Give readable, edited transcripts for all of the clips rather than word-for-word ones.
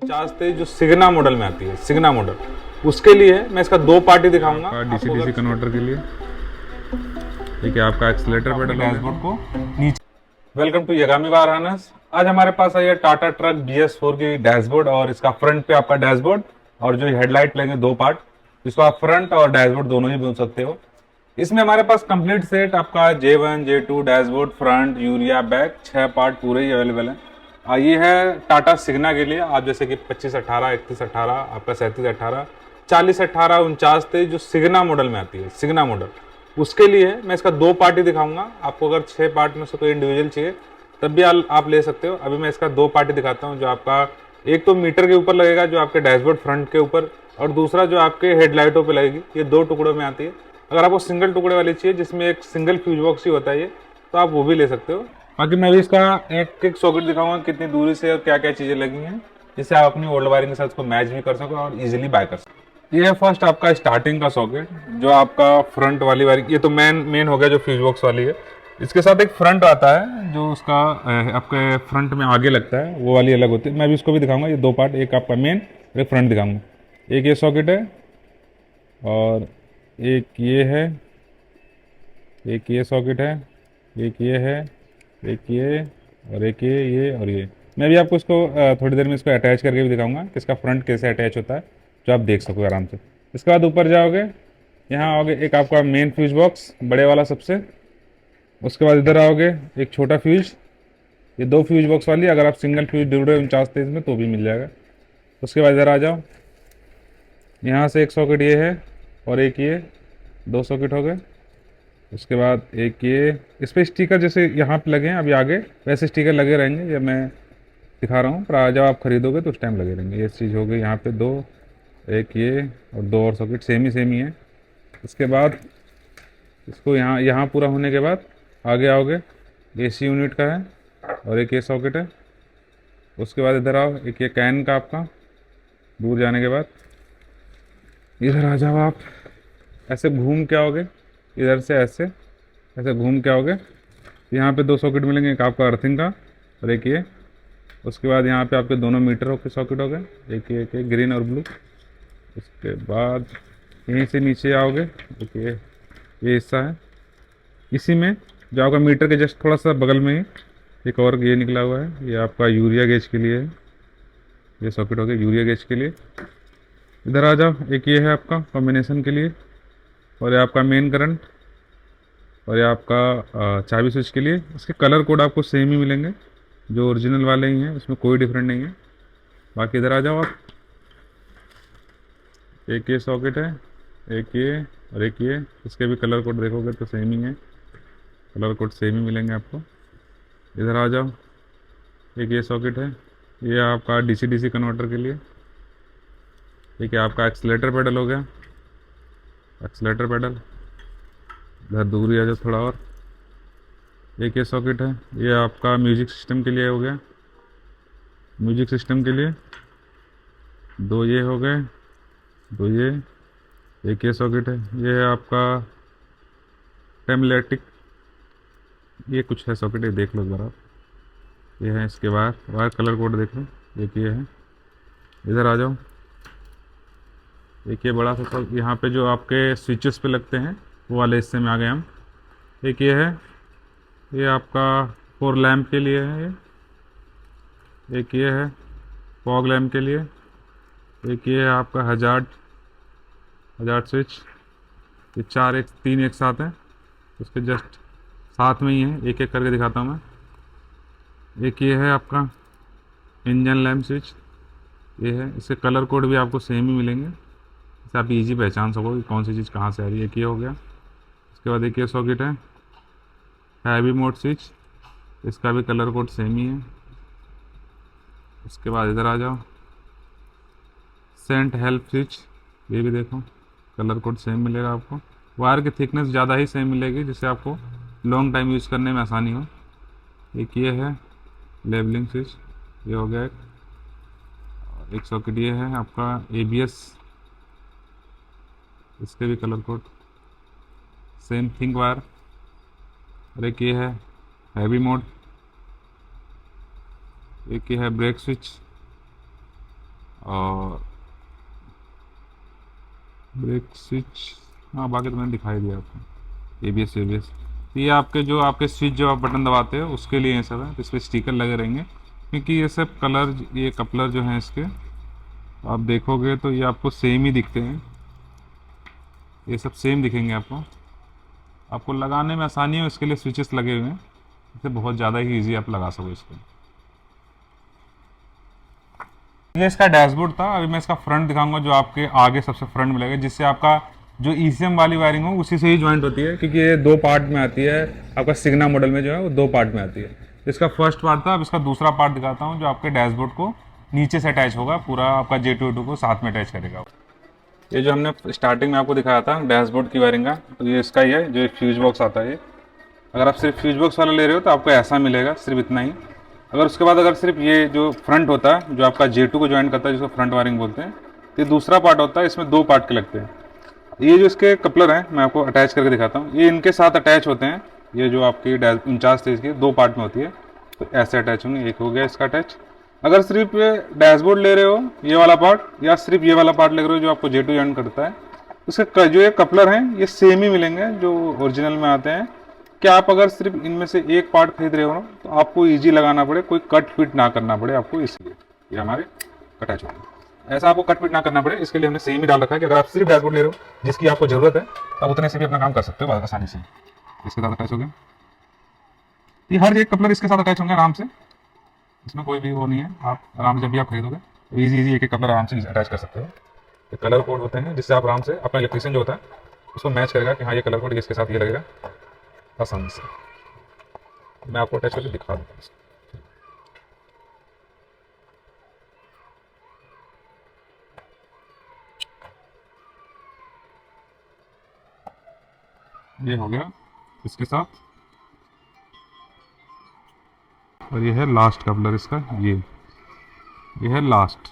50 जो सिग्ना मॉडल में आती है, सिग्ना मॉडल, उसके लिए मैं इसका दो पार्टी दिखाऊंगा डीसी डीसी कन्वर्टर के लिए। ठीक है, आपका एक्सीलेटर पेडल डैशबोर्ड को नीचे। वेलकम टू यगामी वाराणस। आज हमारे पास आई है टाटा ट्रक BS4 की डैशबोर्ड और इसका फ्रंट पे आपका डैशबोर्ड और जो हेडलाइट लेंगे दो पार्ट, जिसको आप फ्रंट और डैशबोर्ड दोनों ही बोल सकते हो। इसमें हमारे पास कंप्लीट सेट आपका J1 J2 dashboard front urea back 6 part पूरे ही अवेलेबल है। ये है टाटा सिग्ना के लिए, आप जैसे कि 2518 3118 आपका 3718 4018 49 जो सिग्ना मॉडल में आती है, सिग्ना मॉडल, उसके लिए मैं इसका दो पार्टी दिखाऊंगा। आपको अगर 6 पार्ट में से कोई इंडिविजुअल चाहिए तब भी आप ले सकते हो। अभी मैं इसका दो पार्टी दिखाता हूँ। जो आपका एक तो मीटर के ऊपर लगेगा, जो आपके डैशबोर्ड फ्रंट के ऊपर, और दूसरा जो आपके हेडलाइटों पे लगेगी। ये दो टुकड़ों में आती है। अगर आपको सिंगल टुकड़े वाली चाहिए जिसमें एक सिंगल फ्यूज बॉक्स ही होता है ये, तो आप वो भी ले सकते हो। बाकी मैं भी इसका एक एक सॉकेट दिखाऊंगा, कितनी दूरी से और क्या क्या चीजें लगी हैं, जिससे आप अपनी ओल्ड वायरिंग के साथ उसको मैच भी कर सको और इजीली बाय कर सको। ये है फर्स्ट आपका स्टार्टिंग का सॉकेट, जो आपका फ्रंट वाली वायरिंग, ये तो मेन हो गया जो फ्यूज बॉक्स वाली है। इसके साथ एक फ्रंट आता है जो उसका आपके फ्रंट में आगे लगता है, वो वाली अलग होती है। मैं भी इसको भी दिखाऊंगा। ये दो पार्ट, एक आपका मेन और एक फ्रंट दिखाऊंगा। एक ये सॉकेट है और एक ये है, एक ये सॉकेट है, एक ये है, एक ये और एक ये और ये। मैं भी आपको इसको थोड़ी देर में इसको अटैच करके भी दिखाऊंगा कि इसका फ्रंट कैसे अटैच होता है, जो आप देख सको आराम से। इसके बाद ऊपर जाओगे, यहाँ आओगे, एक आपका मेन फ्यूज बॉक्स बड़े वाला सबसे। उसके बाद इधर आओगे, एक छोटा फ्यूज, ये दो फ्यूज बॉक्स वाली। अगर आप सिंगल फ्यूज ढूंढ रहे हो 49 में तो भी मिल जाएगा। उसके बाद इधर आ जाओ, यहाँ से एक सॉकेट ये है और एक ये, दो सॉकेट हो गए। उसके बाद एक ये, इस पर स्टिकर जैसे यहाँ पे लगे हैं अभी आगे, वैसे स्टिकर लगे रहेंगे। ये मैं दिखा रहा हूँ, पर जब आप खरीदोगे तो उस टाइम लगे रहेंगे। ये चीज़ हो गई यहाँ पे दो, एक ये और दो और सॉकेट सेम ही है। उसके बाद इसको यहाँ पूरा होने के बाद आगे आओगे, AC यूनिट का है और एक ये सॉकेट है। उसके बाद इधर आओ, एक ये कैन का आपका, दूर जाने के बाद इधर आ जाओ। आप ऐसे घूम के आओगे, इधर से ऐसे घूम के आओगे। यहाँ पे दो सॉकेट मिलेंगे, एक आपका अर्थिंग का और एक ये। उसके बाद यहाँ पे आपके दोनों मीटर के सॉकेट हो गए, एक ये ग्रीन और ब्लू। उसके बाद यहीं से नीचे आओगे, एक ये हिस्सा है। इसी में जो आपका मीटर के जस्ट थोड़ा सा बगल में ही एक और ये निकला हुआ है, ये आपका यूरिया गेज के लिए है। ये सॉकेट हो गया यूरिया गेज के लिए। इधर आ जाओ, एक ये है आपका कॉम्बिनेशन के लिए और ये आपका मेन करंट और ये आपका चाबी स्विच के लिए। इसके कलर कोड आपको सेम ही मिलेंगे, जो ओरिजिनल वाले ही हैं, इसमें कोई डिफरेंट नहीं है। बाकी इधर आ जाओ आप, एक ये सॉकेट है, एक ये और एक ये। इसके भी कलर कोड देखोगे तो सेम ही है, कलर कोड सेम ही मिलेंगे आपको। इधर आ जाओ, एक ये सॉकेट है, ये आपका DC DC कन्वर्टर के लिए। ठीक है, आपका एक्सीलेटर पेडल हो गया, एक्सीलेटर पेडल। इधर दूर ही आ जाओ थोड़ा और, एक ये सॉकेट है, ये आपका म्यूजिक सिस्टम के लिए हो गया, म्यूजिक सिस्टम के लिए। दो ये हो गए, दो ये, एक ये सॉकेट है, ये है आपका टेमलेटिक, ये कुछ है सॉकेट, ये देख लो ज़रा। ये है इसके वायर कलर कोड देख लो, एक ये है। इधर आ जाओ, एक ये बड़ा सा यहाँ पे जो आपके स्विचेस पे लगते हैं वो वाले हिस्से में आ गए हम। एक ये है, ये आपका 4 लैम्प के लिए है ये। एक ये है फॉग लैम्प के लिए। एक ये है आपका हजार्ड स्विच। ये तीन एक साथ हैं, उसके जस्ट साथ में ही है, एक एक करके दिखाता हूँ मैं। एक ये है आपका इंजन लैम्प स्विच, ये है। इसके कलर कोड भी आपको सेम ही मिलेंगे, इससे आप इजी पहचान सको कि कौन सी चीज़ कहाँ से आ रही है। एक ये हो गया। उसके बाद एक ये सॉकेट है हैवी मोड स्विच, इसका भी कलर कोड सेम ही है। उसके बाद इधर आ जाओ, सेंट हेल्प स्विच, ये भी देखो कलर कोड सेम मिलेगा आपको। वायर की थिकनेस ज़्यादा ही सेम मिलेगी, जिससे आपको लॉन्ग टाइम यूज़ करने में आसानी हो। एक ये है लेबलिंग स्विच, ये हो गया एक सॉकेट। ये है आपका ABS, इसके भी colour code same think wire. और एक ये है हैवी मोड, एक ये है ब्रेक स्विच, और ब्रेक स्विच, हाँ बाकी तो मैंने दिखाई दिया आपको। ABS ABS, तो ये आपके जो आपके स्विच जो आप बटन दबाते हो उसके लिए ये सब है, तो इस पर स्टिकर लगे रहेंगे क्योंकि ये सब कलर, ये कपलर जो हैं इसके आप देखोगे तो ये आपको सेम ही दिखते हैं, ये सब सेम दिखेंगे आपको। आपको लगाने में आसानी हो इसके लिए स्विचेस लगे हुए हैं, इससे बहुत ज़्यादा ही ईजी आप लगा सको इसको। ये इसका डैशबोर्ड था। अभी मैं इसका फ्रंट दिखाऊंगा जो आपके आगे सबसे फ्रंट में लगेगा, जिससे आपका जो ECM वाली वायरिंग हो उसी से ही ज्वाइंट होती है, क्योंकि ये 2 पार्ट में आती है। आपका सिग्ना मॉडल में जो है वो 2 पार्ट में आती है। इसका फर्स्ट पार्ट था, अब इसका दूसरा पार्ट दिखाता हूँ जो आपके डैशबोर्ड को नीचे से अटैच होगा, पूरा आपका J2 को साथ में अटैच करेगा। ये जो हमने स्टार्टिंग में आपको दिखाया था डैशबोर्ड की वायरिंग का, तो ये इसका ही है, जो फ्यूज बॉक्स आता है। ये अगर आप सिर्फ फ्यूज बॉक्स वाला ले रहे हो तो आपको ऐसा मिलेगा, सिर्फ इतना ही। अगर उसके बाद अगर सिर्फ ये जो फ्रंट होता है जो आपका J2 को ज्वाइन करता है, जिसको फ्रंट वायरिंग बोलते हैं, तो ये दूसरा पार्ट होता है। इसमें 2 पार्ट के लगते हैं। ये जो इसके कपलर हैं मैं आपको अटैच करके दिखाता हूँ, ये इनके साथ अटैच होते हैं। ये जो आपकी 49 स्टेज की 2 पार्ट में होती है, तो ऐसे अटैच होंगे। एक हो गया इसका अटैच। अगर सिर्फ डैशबोर्ड ले रहे हो ये वाला पार्ट, या सिर्फ ये वाला पार्ट ले रहे हो जो आपको J2 ज्वाइन करता है, उसके जो ये कपलर हैं ये सेम ही मिलेंगे जो ओरिजिनल में आते हैं। कि आप अगर सिर्फ इनमें से एक पार्ट खरीद रहे हो तो आपको ईजी लगाना पड़े, कोई कट फिट ना करना पड़े आपको, इसलिए ये हमारे अटैच होंगे। ऐसा आपको कट फिट ना करना पड़े, इसके लिए हमने सेम ही डाल रखा है कि अगर आप सिर्फ डैशबोर्ड ले रहे हो जिसकी आपको जरूरत है, आप उतने से भी अपना काम कर सकते हो बहुत आसानी से। इसके साथ अटैच हो गया। ये हर एक कपलर इसके साथ अटैच होंगे आराम से, इसमें कोई भी वो नहीं है। आप आराम से जब भी आप खरीदोगे तो ईजी एक कपलर आराम से अटैच कर सकते हो। ये कलर कोड होते हैं जिससे आप आराम से अपना इलेक्ट्रिशियन जो होता है उसको मैच करेगा कि हाँ ये कलर कोड इसके साथ ये लगेगा आसानी से। मैं आपको अटैच करके दिखा दूँगा। ये हो गया इसके साथ, और ये है लास्ट कपलर इसका, ये है लास्ट।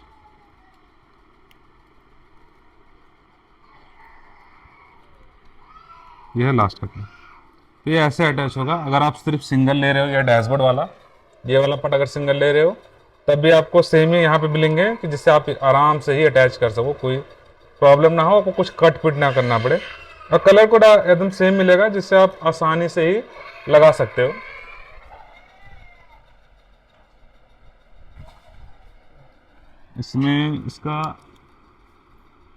ये है लास्ट कपलर। ये ऐसे अटैच होगा। अगर आप सिर्फ सिंगल ले रहे हो या डैशबोर्ड वाला, ये वाला पार्ट अगर सिंगल ले रहे हो तब भी आपको सेम ही यहाँ पे मिलेंगे कि जिससे आप आराम से ही अटैच कर सको, कोई प्रॉब्लम ना हो, आपको कुछ कट फिट ना करना पड़े। और कलर कोड एकदम सेम मिलेगा जिससे आप आसानी से ही लगा सकते हो। इसमें इसका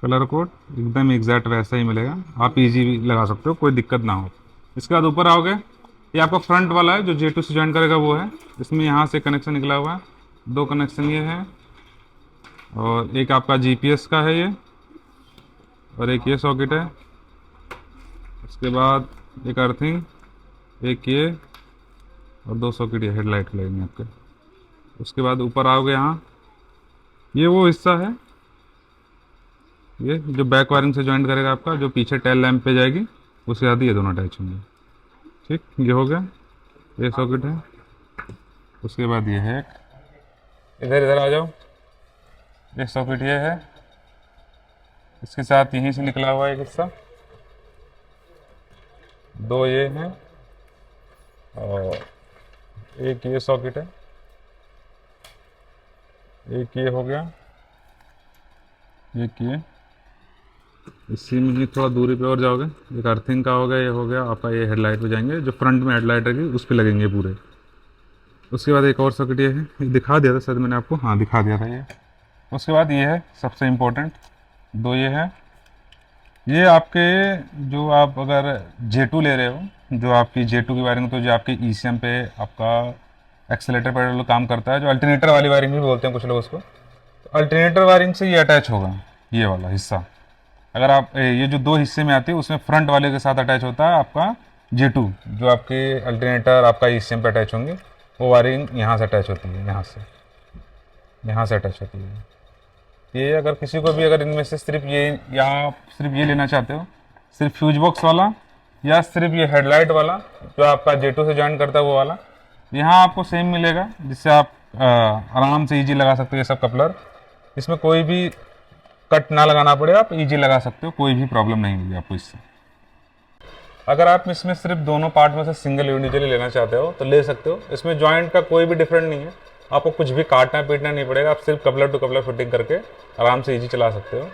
कलर कोड एकदम एग्जैक्ट वैसा ही मिलेगा, आप इजी लगा सकते हो, कोई दिक्कत ना हो। इसके बाद ऊपर आओगे, ये आपका फ्रंट वाला है जो J2 से ज्वाइन करेगा वो है। इसमें यहाँ से कनेक्शन निकला हुआ है, 2 कनेक्शन ये है, और एक आपका GPS का है ये, और एक ये सॉकेट है। उसके बाद एक अर्थिंग, एक ये, और 2 सॉकेट ये हेडलाइट लगेंगे आपके। उसके बाद ऊपर आओगे, यहाँ ये वो हिस्सा है ये जो बैक वायरिंग से ज्वाइन करेगा आपका, जो पीछे टेल लैंप पे जाएगी, उसके साथ ये दोनों अटैच होंगे। ठीक, ये हो गया, ये सॉकेट है। उसके बाद ये है, इधर आ जाओ, ये सॉकेट ये है, इसके साथ यहीं से निकला हुआ एक हिस्सा, 2 ये हैं, और एक ये सॉकेट है, एक ये हो गया, एक ये। इसी में ही थोड़ा दूरी पे और जाओगे, एक अर्थिंग का हो गया, ये हो गया आपका। ये हेडलाइट पे जाएंगे, जो फ्रंट में हेडलाइट रहेगी उस पे लगेंगे पूरे। उसके बाद एक और सॉकेट ये है, ये दिखा दिया था शायद मैंने आपको, हाँ दिखा दिया था ये। उसके बाद ये है सबसे इम्पोर्टेंट, 2 ये है। ये आपके जो आप अगर J2 ले रहे हो, जो आपकी J2 की वायरिंग, तो जो आपके ECM पे आपका एक्सेलेटर पेडल काम करता है, जो अल्टरनेटर वाली वायरिंग भी बोलते हैं कुछ लोग उसको, तो अल्टरनेटर वायरिंग से ये अटैच होगा, ये वाला हिस्सा। अगर आप ये जो 2 हिस्से में आती है उसमें फ्रंट वाले के साथ अटैच होता है आपका J2, जो आपके अल्टरनेटर आपका ECM पे अटैच होंगे, वो वायरिंग यहाँ से अटैच होती है, यहाँ से अटैच होती है। ये अगर किसी को भी अगर इनमें से सिर्फ ये या सिर्फ ये लेना चाहते हो, सिर्फ फ्यूज बॉक्स वाला या सिर्फ ये हेडलाइट वाला जो आपका J2 से ज्वाइन करता है वो वाला, यहाँ आपको सेम मिलेगा, जिससे आप आराम से ईजी लगा सकते हो ये सब कपलर। इसमें कोई भी कट ना लगाना पड़े, आप इजी लगा सकते हो, कोई भी प्रॉब्लम नहीं होगी आपको इससे। अगर आप इसमें सिर्फ दोनों पार्ट में से सिंगल इंडिविजुअली लेना चाहते हो तो ले सकते हो, इसमें जॉइंट का कोई भी डिफरेंट नहीं है। आपको कुछ भी काटना पीटना नहीं पड़ेगा, आप सिर्फ कपलर टू कपलर फिटिंग करके आराम से ईजी चला सकते हो।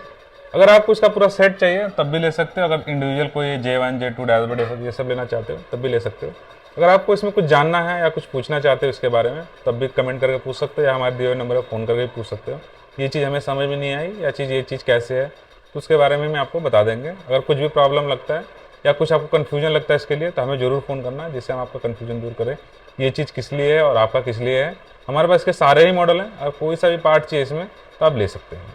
अगर आपको इसका पूरा सेट चाहिए तब भी ले सकते हो, अगर इंडिविजुअल कोई J1 J2 डैशबोर्ड ये सब लेना चाहते हो तब भी ले सकते हो। अगर आपको इसमें कुछ जानना है या कुछ पूछना चाहते हो इसके बारे में तब भी कमेंट करके पूछ सकते हो, या हमारे दिए हुए नंबर पर फ़ोन करके पूछ सकते हो। ये चीज़ हमें समझ में नहीं आई या ये चीज़ कैसे है, तो उसके बारे में आपको बता देंगे। अगर कुछ भी प्रॉब्लम लगता है या कुछ आपको कन्फ्यूजन लगता है इसके लिए, तो हमें ज़रूर फ़ोन करना, जिससे हम आपका कन्फ्यूजन दूर करें ये चीज़ किस लिए है और आपका किस लिए है। हमारे पास इसके सारे ही मॉडल हैं, अगर कोई सा भी पार्ट चाहिए इसमें तो आप ले सकते हैं।